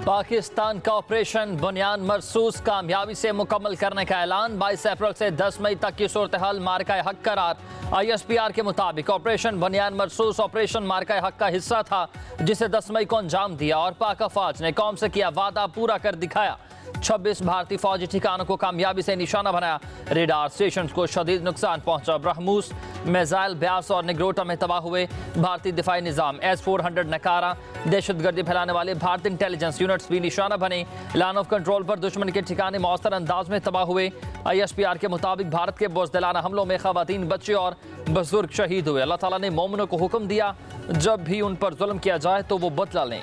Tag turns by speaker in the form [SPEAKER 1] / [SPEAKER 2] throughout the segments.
[SPEAKER 1] पाकिस्तान का ऑपरेशन बुनियान मरसूस कामयाबी से मुकम्मल करने का ऐलान। 22 अप्रैल से 10 मई तक की सूरत हाल मार्का हक करार। ISPR के मुताबिक ऑपरेशन बुनियान मरसूस ऑपरेशन मार्का हक का हिस्सा था, जिसे 10 मई को अंजाम दिया और पाक अफवाज ने कौम से किया वादा पूरा कर दिखाया। 26 भारतीय फौजी ठिकानों को कामयाबी से निशाना बनाया। रेडार स्टेशन को शदीद नुकसान पहुंचा। ब्रह्मोस, मिसाइल ब्यास और निगरोटा में तबाह हुए भारतीय दिफाई निज़ाम। S-400 नकारा दहशतगर्दी फैलाने वाले भारतीय इंटेलिजेंस यूनिट्स भी निशाना बने। लाइन ऑफ कंट्रोल पर दुश्मन के ठिकाने मौसर अंदाज में तबाह हुए। ISPR के मुताबिक भारत के बुज़दिलाना हमलों में ख़वातीन, बच्चे और बुजुर्ग शहीद हुए। अल्लाह ताला ने मोमिनों को हुक्म दिया, जब भी उन पर जुल्म किया जाए तो वो बदला लें।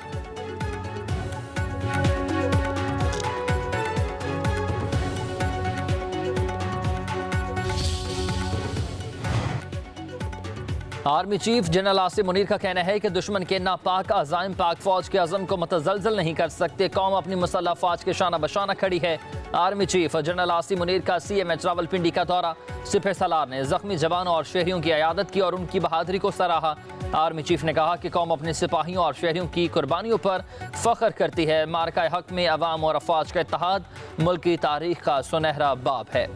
[SPEAKER 1] Army chief general Asim Munir का कहना है कि दुश्मन के नापाक अज़ाइम पाक फौज के अज़म को मुतज़लज़ल नहीं कर सकते। कौम अपनी मुसल्लह फौज के शाना बशाना खड़ी है। Army chief general Asim Munir का CMH रावलपिंडी का दौरा। सिपह सलार ने जख्मी जवानों और शहरियों की अयादत की और उनकी बहादुरी को सराहा। आर्मी चीफ ने कहा कि कौम अपने सिपाहियों और शहरियों की कुर्बानियों पर फ़ख्र करती है। मार्का हक में अवाम और अफवाज का इत्तेहाद मुल्क की तारीख का सुनहरा बाब है।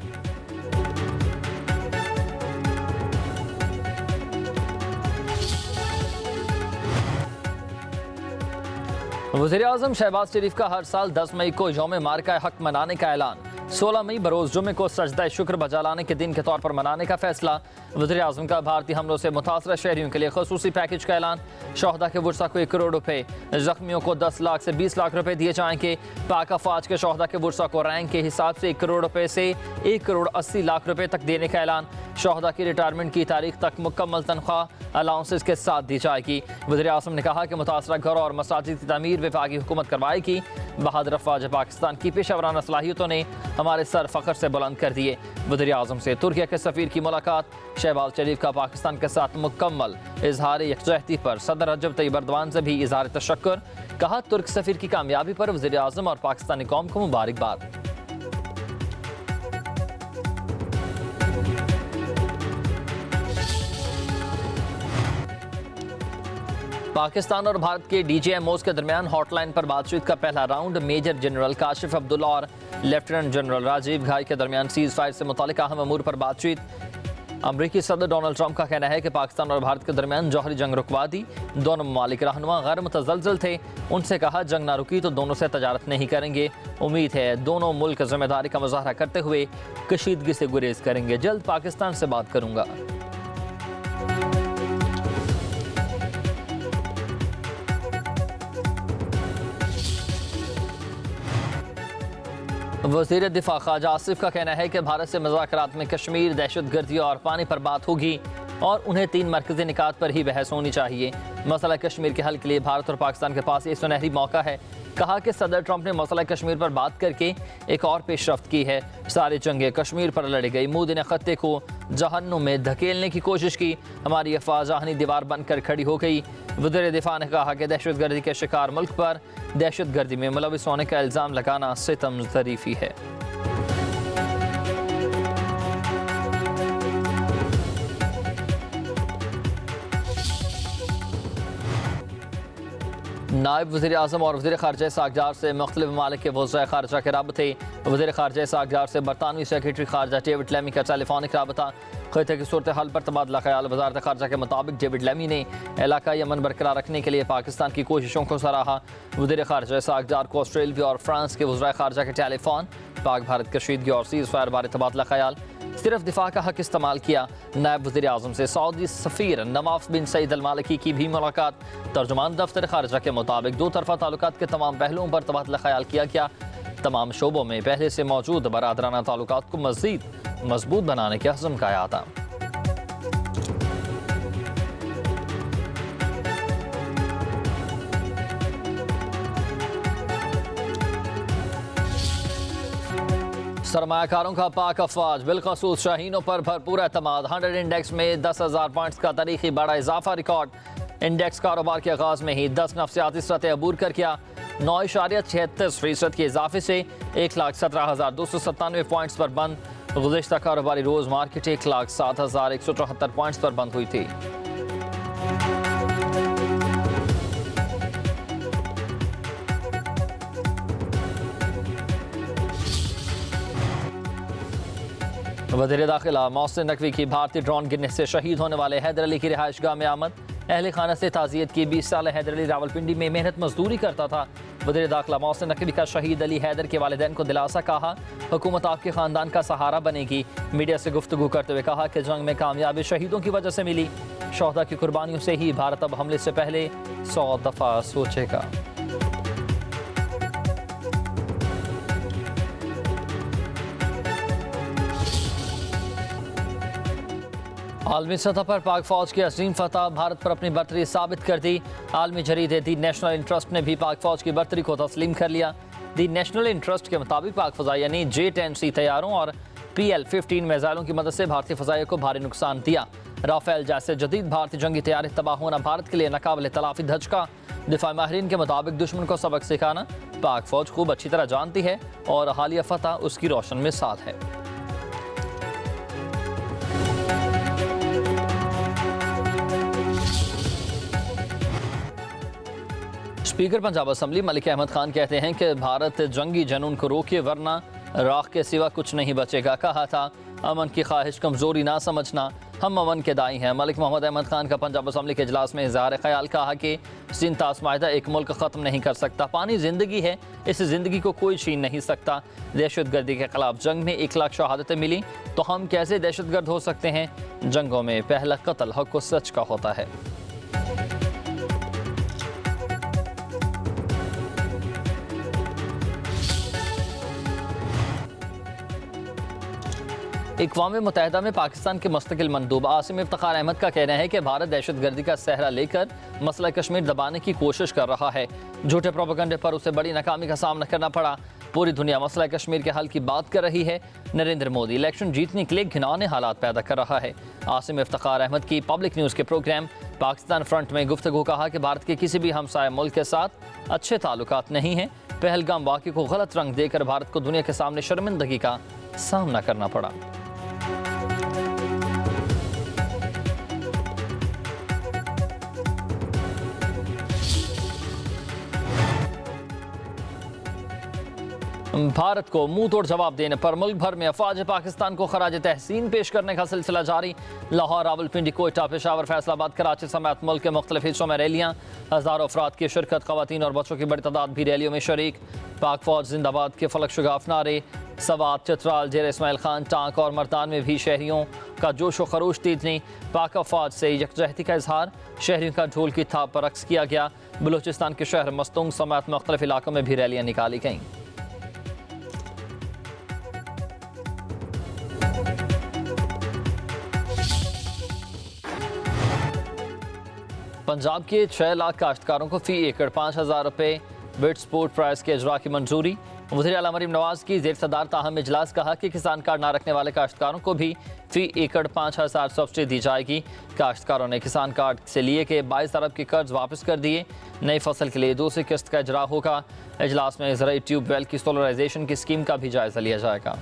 [SPEAKER 1] वज़ीर-ए-आज़म शहबाज शरीफ का हर साल 10 मई को यौम मार्का हक मनाने का ऐलान। 16 मई बरोज़ जुमे को सजदा शुक्र बजा लाने के दिन के तौर पर मनाने का फैसला। वज़ीर-ए-आज़म का भारतीय हमलों से मुतासरा शहरियों के लिए खसूसी पैकेज का ऐलान। शोहदा के वर्सा को 1 करोड़ रुपए, जख्मियों को 10 लाख से 20 लाख रुपए दिए जाएंगे। पाक अफवाज के शोहदा के वर्सा को रैंक के हिसाब से 1 करोड़ रुपए से 1 करोड़ 80 लाख रुपए तक देने का ऐलान। शोहदा की रिटायरमेंट की तारीख तक मुकम्मल तनख्वाह अलाउंसेस के साथ दी जाएगी। वज़ीर-ए-आज़म ने कहा कि मुतासरा घरों और मसाजिद की तमीर विफाकी हुकूमत करवाएगी। बहादुर अफवाज पाकिस्तान की पेशेवराना सलाहियतों ने हमारे सर फ़ख्र से बुलंद कर दिए। वज़ीर-ए-आज़म से तुर्किया के सफ़ीर की मुलाकात। शहबाज शरीफ का पाकिस्तान के साथ मुकम्मल इजहार यकजहती पर सदर रजब तैयब एर्दोआन से भी इजहार तशक्कुर। कहा तुर्क सफ़ीर की कामयाबी पर वज़ीर-ए-आज़म और पाकिस्तानी कौम को मुबारकबाद। पाकिस्तान और भारत के DGMOs के दरमियान हॉटलाइन पर बातचीत का पहला round. Major general Kashif Abdullah और लेफ्टिनेंट जनरल राजीव घाई के दरमियान सीज़ फायर से मुतालिक अहम अमूर पर बातचीत। अमरीकी सदर डोनाल्ड ट्रंप का कहना है कि पाकिस्तान और भारत के दरमियान जौहरी जंग रुकवा दी। दोनों ममालिक रहनुमा गैर मुतज़लज़ल थे। उनसे कहा जंग ना रुकी तो दोनों से तजारत नहीं करेंगे। उम्मीद है दोनों मुल्क जिम्मेदारी का मुजाहरा करते हुए कशीदगी से गुरेज करेंगे। जल्द पाकिस्तान से बात करूँगा। वज़ीर दिफा ख्वाजा आसिफ का कहना है कि भारत से मुज़ाकरात में कश्मीर, दहशतगर्दी और पानी पर बात होगी और उन्हें 3 मरकज़ी निकात पर ही बहस होनी चाहिए। मसला कश्मीर के हल के लिए भारत और पाकिस्तान के पास ये सुनहरी मौका है। कहा कि सदर ट्रंप ने मसला कश्मीर पर बात करके एक और पेशरफ्त की है। सारी जंगें कश्मीर पर लड़ी गई। मोदी ने खत्ते को जहन्नुम में धकेलने की कोशिश की। हमारी अफवाज आहनी दीवार बनकर खड़ी हो गई। वज़ीर दिफा ने कहा कि दहशतगर्दी के शिकार मुल्क पर दहशतगर्दी में मुलविस होने का इल्ज़ाम लगाना सितम ज़रीफ़ी है। नायब वज़ीर-ए-आज़म और वज़ीर ख़ारजा सागजार से मुख्तलिफ़ ममालिक के वज़राए ख़ारजा के राबते। वज़ीर ख़ारजा सागजार से बरतानवी सेक्रेटरी ख़ारजा डेविड लेमी का टेलीफोनिक राबता। ख़त्े की सूरत हाल पर तबादला ख़याल। वज़ारत ख़ारजा के मुताबिक डेविड लेमी ने इलाक़ाई अमन बरकरार रखने के लिए पाकिस्तान की कोशिशों को सराहा। वज़ीर ख़ारजा सागजार को ऑस्ट्रेलिया और फ्रांस के वज़राए ख़ारजा के टेलीफोन, पाक भारत कशीदगी और सीज़ फायर बारे तबादला ख़याल। सिर्फ दिफा का हक इस्तेमाल किया। नायब वज़ीर-ए-आज़म से सऊदी सफ़ीर नवाफ बिन सईद अल मालिकी की भी मुलाकात। तर्जुमान दफ्तर ख़ारजा के मुताबिक 2 तरफ़ा ताल्लुकात के तमाम पहलुओं पर तबादला ख़याल किया गया। तमाम शोबों में पहले से मौजूद बरादराना ताल्लुकात को मज़ीद मजबूत बनाने के अज़्म का अयादा। सरमायाकारों का पाक अफवाज बिलखसूस शाहीनों पर भरपूर एतमाद। 100 इंडेक्स में 10,000 पॉइंट्स का तारीखी बड़ा इजाफा रिकॉर्ड। इंडेक्स कारोबार के आगाज में ही 10 नफ्सियाती सतह अबूर कर किया। 9.36% के इजाफे से 1,17,297 पॉइंट्स पर बंद। गुज़िश्ता कारोबारी रोज़ मार्केट 1,07,174 पॉइंट्स पर बंद हुई थी। वज़ीर दाखिला मोहसिन नकवी की भारतीय ड्रोन गिरने से शहीद होने वाले हैदर अली की रिहाइश गाह में आमद। अहले खाना से ताज़ियत की। 20 साल हैदर अली रावलपिंडी में मेहनत मजदूरी करता था। वज़ीर दाखिला मोहसिन नकवी का शहीद अली हैदर के वालिदैन को दिलासा। कहा हुकूमत आपके ख़ानदान का सहारा बनेगी। मीडिया से गुफ्तगू करते हुए कहा कि जंग में कामयाबी शहीदों की वजह से मिली। शोहदा की कुर्बानियों से ही भारत अब हमले से पहले 100 दफ़ा सोचेगा। आलमी सतह पर पाक फौज की अजीम फतह। भारत पर अपनी बर्तरी साबित कर दी। आलमी जरीदे दी नेशनल इंटरेस्ट ने भी पाक फौज की बर्तरी को तस्लीम कर लिया। दी नेशनल इंटरेस्ट के मुताबिक पाक फ़ज़ाइया यानी J-10C तैयारों और PL-15 मिसाइलों की मदद से भारतीय फ़ज़ाइया को भारी नुकसान दिया। राफेल जैसे जदीद भारतीय जंगी तैयारी तबाह होना भारत के लिए नाकाबिल तलाफी धचका। दिफा माहिरीन के मुताबिक दुश्मन को सबक सिखाना पाक फौज खूब अच्छी तरह जानती है और हालिया फतह उसकी रोशन मिसाल है। स्पीकर पंजाब असम्बली मलिक अहमद खान कहते हैं कि भारत जंगी जनून को रोके वरना राख के सिवा कुछ नहीं बचेगा। कहा था अमन की ख्वाहिश कमजोरी ना समझना, हम अमन के दाई हैं। मलिक मोहम्मद अहमद खान का पंजाब असम्बली के इजलास में इज़हार ख्याल। कहा कि सिंतास माहिदा एक मुल्क ख़त्म नहीं कर सकता। पानी ज़िंदगी है, इस ज़िंदगी को कोई छीन नहीं सकता। दहशत गर्दी के खिलाफ जंग में 1 लाख शहादतें मिली तो हम कैसे दहशत गर्द हो सकते हैं। जंगों में पहला कत्ल हक़ व सच का होता है। अक़वाम मुत्तहिदा में पाकिस्तान के मुस्तकिल मंदूब आसिम इफ्तिखार अहमद का कहना है कि भारत दहशत गर्दी का सहरा लेकर मसला कश्मीर दबाने की कोशिश कर रहा है। झूठे प्रोपेगेंडे पर उसे बड़ी नाकामी का सामना करना पड़ा। पूरी दुनिया मसला कश्मीर के हल की बात कर रही है। नरेंद्र मोदी इलेक्शन जीतने के लिए घिनौने हालात पैदा कर रहा है। आसिम इफ्तिखार अहमद की पब्लिक न्यूज़ के प्रोग्राम पाकिस्तान फ्रंट में गुफ्तगू। कहा कि भारत के किसी भी हमसाया मुल्क के साथ अच्छे ताल्लुकात नहीं हैं। पहलगाम वाक़े को गलत रंग देकर भारत को दुनिया के सामने शर्मिंदगी का सामना करना पड़ा। भारत को मुंह तोड़ जवाब देने पर मुल्क भर में अफवाज पाकिस्तान को खराज तहसीन पेश करने का सिलसिला जारी। लाहौर, रावलपिंडी, कोयटा, पेशावर, फैसलाबाद, कराची समेत मुल्क के मुख्तलिफ हिस्सों में रैलियाँ। हज़ारों अफराद की शिरकत, ख़वातीन और बच्चों की बड़ी तादाद भी रैलियों में शरीक। पाक फौज जिंदाबाद के फलक शुगाफ नारे। सवात, चित्राल, जेर इस्माइल खान, टांक और मर्दान में भी शहरियों का जोश व खरोश तीजनी। पाक अफवाज से यकजहती का इजहार। शहरियों का ढोल की थाप पर रक्स किया गया। बलूचिस्तान के शहर मस्तूंग समेत मुख्तलिफ इलाकों में भी रैलियाँ निकाली गईं। पंजाब के 6 लाख काश्तकारों को फ़ी एकड़ 5,000 रुपये बिड सपोर्ट प्राइस के इजरा की मंजूरी। वज़ीर आला मरीम नवाज़ की ज़ेर सदार ताहम इजलास। कहा कि किसान कार्ड ना रखने वाले काश्तकारों को भी फ़ी एकड़ 5,000 सब्सिडी दी जाएगी। काश्तकारों ने किसान कार्ड से लिए के 22 अरब के कर्ज वापस कर दिए। नई फसल के लिए दूसरी किस्त का इजरा होगा। इजलास में ज़राई ट्यूबवेल की सोलराइजेशन की स्कीम का भी जायज़ा लिया जाएगा।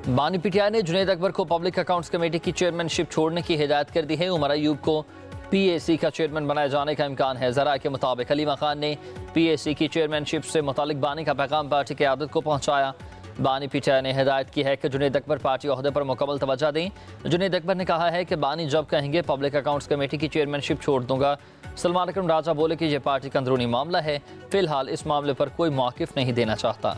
[SPEAKER 1] बानी पीटीआई ने जुनैद अकबर को पब्लिक अकाउंट्स कमेटी की चेयरमैनशिप छोड़ने की हिदायत कर दी है। उमर अयूब को PAC का चेयरमैन बनाए जाने का इम्कान है। ज़राए के मुताबिक हलीमा खान ने PAC की चेयरमैनशिप से मुतालिक बानी का पैगाम पार्टी की क़यादत को पहुँचाया। बानी पीटीआई ने हिदायत की है कि जुनैद अकबर पार्टी ओहदे पर मुकम्मल तवज्जो दें। जुनैद अकबर ने कहा है कि बानी जब कहेंगे पब्लिक अकाउंट्स कमेटी की चेयरमैनशिप छोड़ दूंगा। सलमान अकरम राजा बोले कि यह पार्टी का अंदरूनी मामला है, फिलहाल इस मामले पर कोई मौक़िफ़ नहीं देना चाहता।